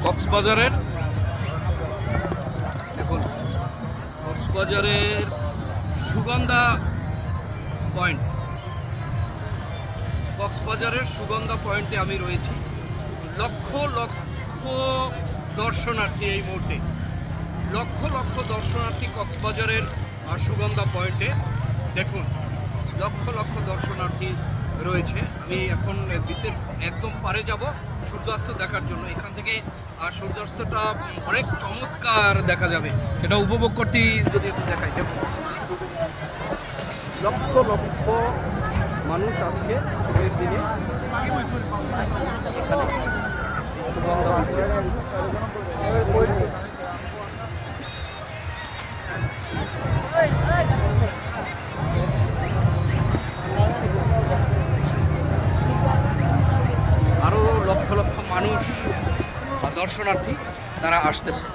কক্সবাজারের দেখুন, কক্সবাজারের সুগন্ধা পয়েন্ট, কক্সবাজারের সুগন্ধা পয়েন্টে আমি রয়েছি। লক্ষ লক্ষ দর্শনার্থী এই মুহূর্তে, লক্ষ লক্ষ দর্শনার্থী কক্সবাজারের সুগন্ধা পয়েন্টে। দেখুন, লক্ষ লক্ষ দর্শনার্থী রয়েছে। আমি এখন বিচের একদম পারে যাব সূর্যাস্ত দেখার জন্য। এখান থেকে সূর্যাস্তটা অনেক চমৎকার দেখা যাবে, এটা উপভোগ করতেই যদি একটু দেখাই। দেখুন, লক্ষ লক্ষ মানুষ আজকে ছুটির দিনে এখানে সুগন্ধা বিচে। আরও লক্ষ লক্ষ মানুষ দর্শনার্থী তারা আসতেছে।